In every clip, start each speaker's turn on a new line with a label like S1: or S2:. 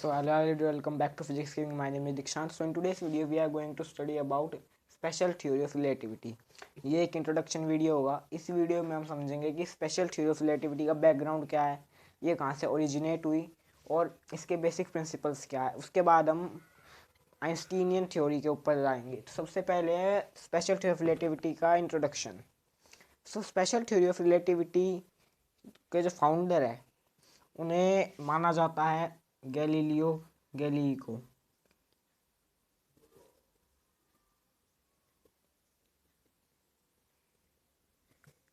S1: So hello everyone, welcome back to Physics Gaming. My name is Dikshant. So in today's video we are going to study about special theory of relativity. ये एक introduction video होगा. इस video में हम समझेंगे कि special theory of relativity का background क्या है, ये कहाँ से ओरिजिनेट हुई और इसके बेसिक प्रिंसिपल्स क्या है. उसके बाद हम आइंस्टीनियन थ्योरी के ऊपर जाएंगे. तो सबसे पहले है स्पेशल थ्योरी ऑफ रिलेटिविटी का introduction. So special theory of relativity के जो फाउंडर है उन्हें माना जाता है गैलीलियो गैलीली को.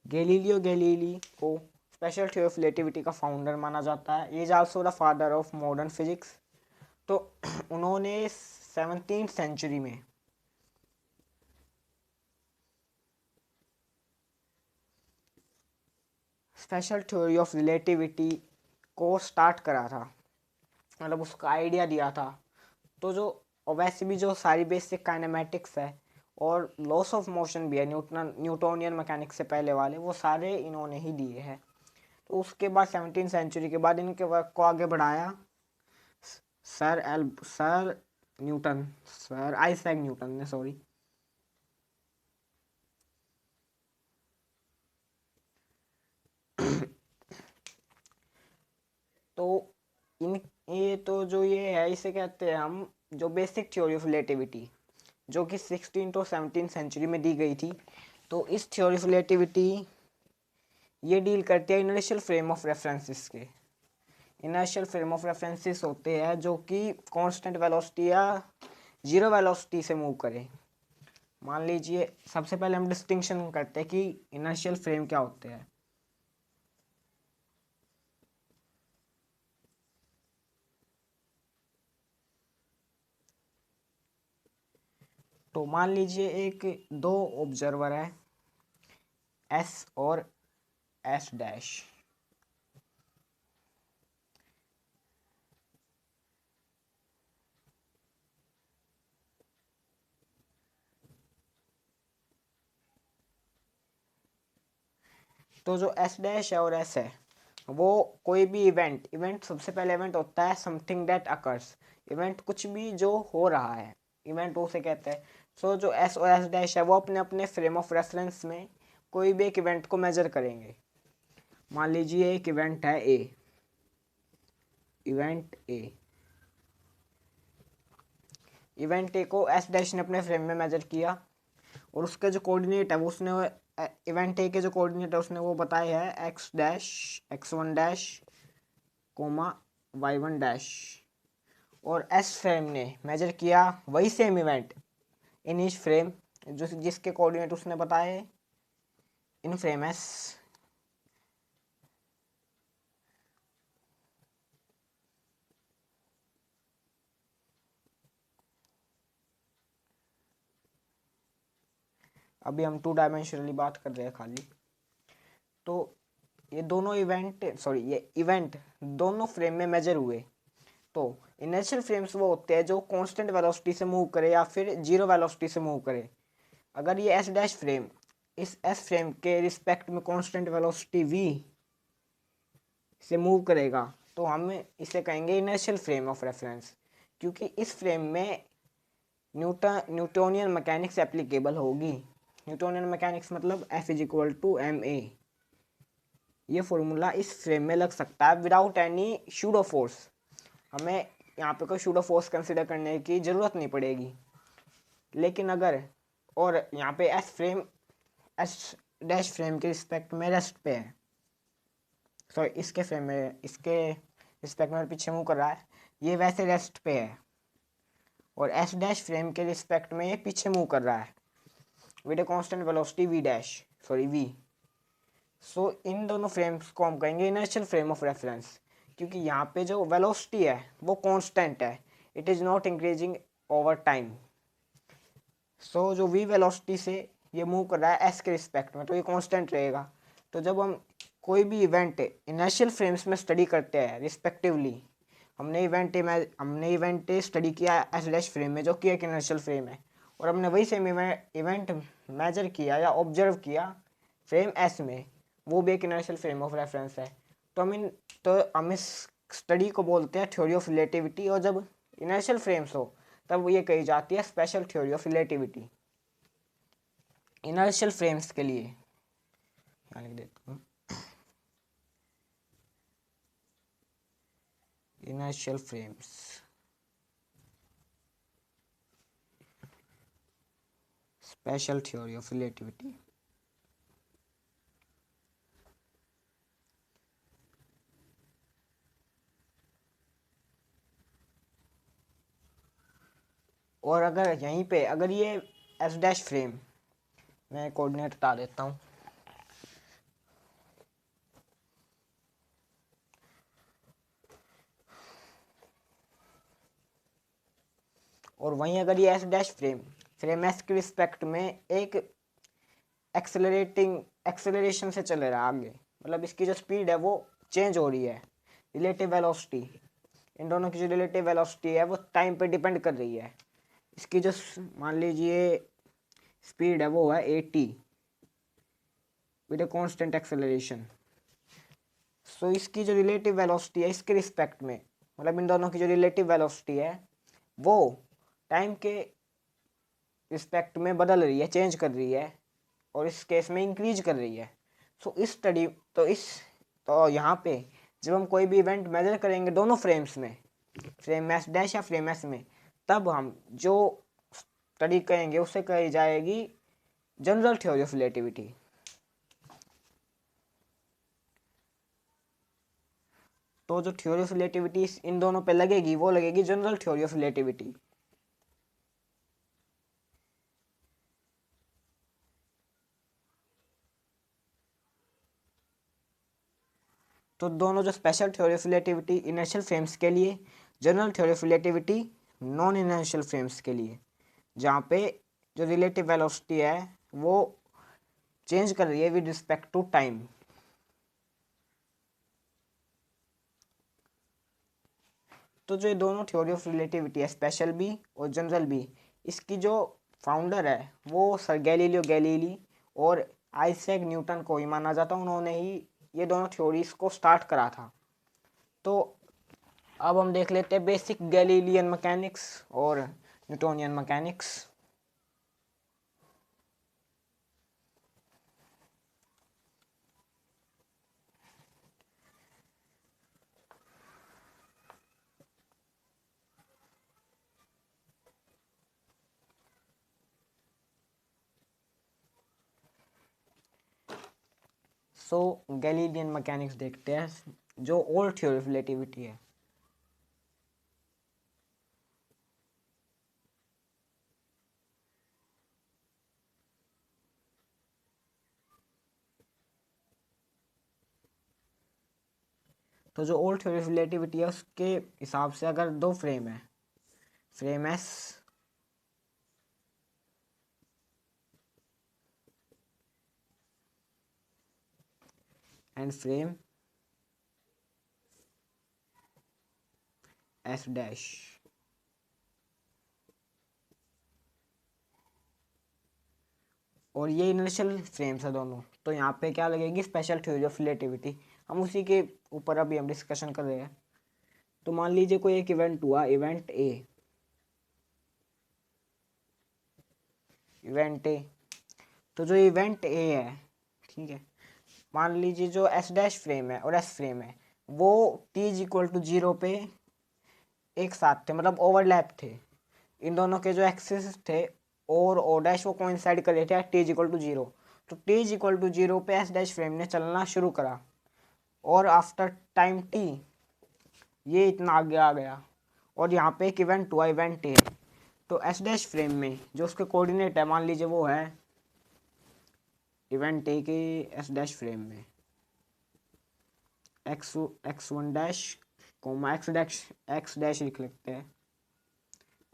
S1: गैलीलियो गैलीली को स्पेशल थ्योरी ऑफ रिलेटिविटी का फाउंडर माना जाता है. ये is also the father of modern physics. तो उन्होंने 17th सेंचुरी में स्पेशल थ्योरी ऑफ रिलेटिविटी को स्टार्ट करा था, मतलब उसका आइडिया दिया था. तो जो वैसे भी जो सारी बेसिक काइनेमेटिक्स है और लॉस ऑफ मोशन भी है न्यूटोनियन मैकेनिक्स से पहले वाले, वो सारे इन्होंने ही दिए हैं. तो उसके बाद 17th सेंचुरी के बाद इनके वर्क को आगे बढ़ाया सर आइजैक न्यूटन ने. सॉरी, तो ये तो जो ये है इसे कहते हैं हम जो बेसिक थ्योरी ऑफ रिलेटिविटी, जो कि 16th और 17th सेंचुरी में दी गई थी. तो इस थ्योरी ऑफ रिलेटिविटी ये डील करती है इनर्शियल फ्रेम ऑफ रेफरेंसेस के. इनर्शियल फ्रेम ऑफ रेफरेंसेस होते हैं जो कि कांस्टेंट वेलोसिटी या जीरो वेलोसिटी से मूव करे. मान लीजिए सबसे पहले हम डिस्टिंक्शन करते हैं कि इनर्शियल फ्रेम क्या होते हैं. तो मान लीजिए एक दो ऑब्जर्वर है एस और एस डैश. तो जो एस डैश है और एस है वो कोई भी इवेंट सबसे पहले इवेंट होता है समथिंग दैट अकर्स. इवेंट कुछ भी जो हो रहा है, इवेंट उसे कहते हैं. सो जो एस और एस डैश है वो अपने अपने फ्रेम ऑफ रेफरेंस में कोई भी एक इवेंट को मेजर करेंगे. मान लीजिए एक इवेंट है ए, इवेंट ए को एस डैश ने अपने फ्रेम में मेजर किया और उसके जो कोऑर्डिनेट है वो उसने इवेंट ए के जो कोऑर्डिनेट है उसने वो बताए है x dash x1 dash comma y1 dash. और एस फ्रेम ने मेजर किया वही सेम इवेंट इन इस फ्रेम जो जिसके कोऑर्डिनेट उसने बताए इन फ्रेम एस. अभी हम 2 डायमेंशनली बात कर रहे हैं खाली. तो ये दोनों ये इवेंट दोनों फ्रेम में मेजर हुए. तो इनर्शियल फ्रेम्स वो होते हैं जो कांस्टेंट वेलोसिटी से मूव करे या फिर जीरो वेलोसिटी से मूव करे. अगर ये एस डैश फ्रेम इस एस फ्रेम के रिस्पेक्ट में कांस्टेंट वेलोसिटी v से मूव करेगा तो हम इसे कहेंगे इनर्शियल फ्रेम ऑफ रेफरेंस, क्योंकि इस फ्रेम में न्यूटोनियन मैकेनिक्स एप्लीकेबल होगी. न्यूटोनियन मैकेनिक्स मतलब F=ma. ये फॉर्मूला इस फ्रेम में लग सकता है विदाउट एनी शूडो फोर्स. हमें यहाँ पे कोई शूडो फोर्स कंसिडर करने की ज़रूरत नहीं पड़ेगी. लेकिन अगर और यहाँ पे एस डैश फ्रेम के रिस्पेक्ट में रेस्ट पे है, सॉरी इसके रिस्पेक्ट में पीछे मूव कर रहा है, ये वैसे रेस्ट पे है और एस डैश फ्रेम के रिस्पेक्ट में ये पीछे मूव कर रहा है with a constant velocity v. सो इन दोनों फ्रेम्स को हम कहेंगे इनर्शियल फ्रेम ऑफ रेफरेंस, क्योंकि यहाँ पे जो वेलोसिटी है वो कांस्टेंट है, it is not increasing over time. So जो v वेलोसिटी से ये मूव कर रहा है s के रिस्पेक्ट में तो ये कांस्टेंट रहेगा. तो जब हम कोई भी इवेंट इनर्शियल फ्रेम्स में स्टडी करते हैं रिस्पेक्टिवली, हमने इवेंट स्टडी किया एस डैश फ्रेम में जो कि एक इनर्शियल फ्रेम है, और हमने वही सेम इवेंट मेजर किया या ऑब्जर्व किया फ्रेम एस में, वो भी एक इनर्शियल फ्रेम ऑफ रेफरेंस है. तो हम इस स्टडी को बोलते हैं थ्योरी ऑफ रिलेटिविटी, और जब इनर्शियल फ्रेम्स हो तब ये कही जाती है special theory of relativity. Inertial frames के लिए यहाँ लिख देता हूँ, inertial frames, special theory of relativity. और अगर यहीं पे अगर ये एस डैश फ्रेम, मैं कोऑर्डिनेट बता देता हूँ, और वहीं अगर ये एस डैश फ्रेम एस के रिस्पेक्ट में एक एक्सेलरेशन से चले रहा आगे, मतलब इसकी जो स्पीड है वो चेंज हो रही है, रिलेटिव वेलोसिटी, इन दोनों की जो रिलेटिव वेलोसिटी है वो टाइम पे डिपेंड कर रही है। इसकी जो मान लीजिए स्पीड है वो है 80 विद अ कांस्टेंट एक्सेलरेशन। सो इसकी जो रिलेटिव वेलोसिटी है इसके रिस्पेक्ट में, मतलब इन दोनों की जो रिलेटिव वेलोसिटी है वो टाइम के रिस्पेक्ट में बदल रही है, चेंज कर रही है, और इस केस में इंक्रीज कर रही है। सो इस स्टडी तो यहाँ पे जब हम कोई भी इवेंट मेजर करेंगे दोनों फ्रेम्स में, फ्रेम एस डैश या फ्रेम एस में, तब हम जो स्टडी करेंगे उसे कही जाएगी जनरल थ्योरी ऑफ रिलेटिविटी। तो जो थ्योरी ऑफ रिलेटिविटी इन दोनों पे लगेगी वो लगेगी जनरल थ्योरी ऑफ रिलेटिविटी। तो दोनों जो special theory of relativity inertial frames के लिए, general theory of relativity non inertial frames के लिए, जहाँ पे जो रिलेटिव वेलोसिटी है वो चेंज कर रही है विद रिस्पेक्ट टू टाइम। तो जो ये दोनों थ्योरी ऑफ रिलेटिविटी है, स्पेशल भी और जनरल भी, इसकी जो फाउंडर है वो सर गैलीलियो गैलीली और आइजैक न्यूटन को ही माना जाता है, उन्होंने ही ये दोनों थ्योरीज को स्टार्ट करा था। तो अब हम देख लेते हैं बेसिक गैलीलियन मैकेनिक्स और न्यूटोनियन मैकेनिक्स। सो गैलीलियन मैकेनिक्स देखते हैं, जो ओल्ड थ्योरी ऑफ रिलेटिविटी है। तो जो ओल्ड थ्योरी ऑफ रिलेटिविटी है उसके हिसाब से अगर दो फ्रेम है, frame S and frame S dash, और ये इनर्शियल फ्रेम्स है दोनों, तो यहाँ पे क्या लगेगी स्पेशल थ्योरी ऑफ रिलेटिविटी। हम उसी के ऊपर अभी हम डिस्कशन कर रहे हैं। तो मान लीजिए कोई एक इवेंट हुआ, इवेंट ए, तो जो इवेंट ए है, ठीक है, मान लीजिए जो एस डैश फ्रेम है और एस फ्रेम है वो टी इज इक्वल टू 0 पे एक साथ थे, मतलब ओवरलैप थे। इन दोनों के जो एक्सिस थे और ओ डैश वो कोइंसाइड कर रहे थे टी इज इक्वल टू 0। तो टी इज इक्वल टू 0 पे एस डैश फ्रेम ने चलना शुरू करा, और आफ्टर टाइम टी ये इतना आगे आ गया, और यहाँ पे एक इवेंट हुआ, इवेंट ए। तो एस डैश फ्रेम में जो उसके कोऑर्डिनेट है, मान लीजिए वो है इवेंट ए के एस डैश फ्रेम में x one dash comma x dash लिख लेते हैं,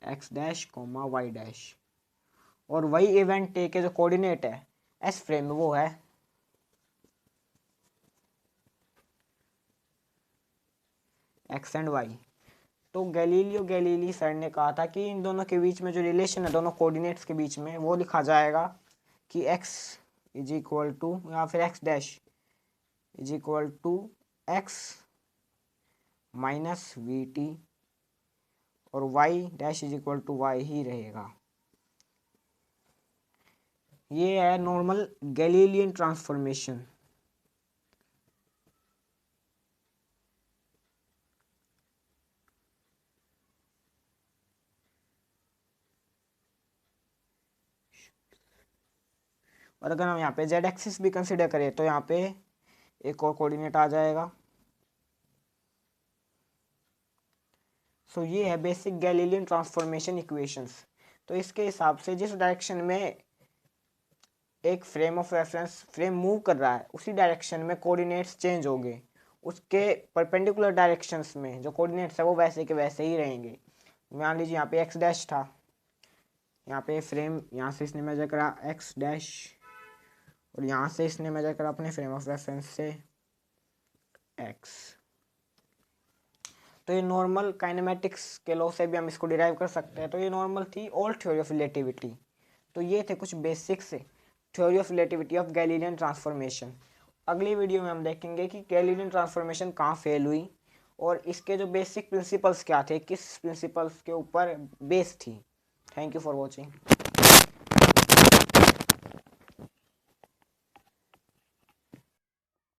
S1: x dash comma y dash, और वही इवेंट ए के जो कोऑर्डिनेट है एस फ्रेम में वो है एक्स एंड वाई। तो गैलीलियो गैलीली सर ने कहा था कि इन दोनों के बीच में जो रिलेशन है दोनों कोऑर्डिनेट्स के बीच में, वो लिखा जाएगा कि x इज इक्वल टू, या फिर x dash is equal to X minus V T और Y dash is equal to Y ही रहेगा। ये है नॉर्मल गैलीलियन ट्रांसफॉर्मेशन। और अगर हम यहाँ पे जेड एक्सिस भी कंसिडर करें तो यहाँ पे एक और कोऑर्डिनेट आ जाएगा। सो ये है बेसिक गैलीलियन ट्रांसफॉर्मेशन इक्वेशंस। तो इसके हिसाब से जिस डायरेक्शन में एक frame of reference frame move कर रहा है उसी डायरेक्शन में कोऑर्डिनेट्स चेंज होंगे, उसके परपेंडिकुलर डायरेक्शंस में जो कोऑर्डिनेट्स है वो वैसे के वैसे ही रहेंगे। मान लीजिए यहाँ पे एक्स डैश था, यहाँ पे फ्रेम यहाँ से इसने मेजर करा एक्स डैश और यहाँ से इसने मेजर करा अपने फ्रेम ऑफ रेफरेंस से एक्स। तो ये नॉर्मल काइनेमेटिक्स के लॉ से भी हम इसको डिराइव कर सकते हैं। तो ये नॉर्मल थी ऑल थ्योरी ऑफ रिलेटिविटी। तो ये थे कुछ basics theory of relativity of Galilean transformation. अगली वीडियो में हम देखेंगे कि गैलीलियन ट्रांसफॉर्मेशन कहाँ फेल हुई और इसके जो बेसिक प्रिंसिपल्स क्या थे, किस प्रिंसिपल्स के ऊपर बेस थी। Thank you for watching.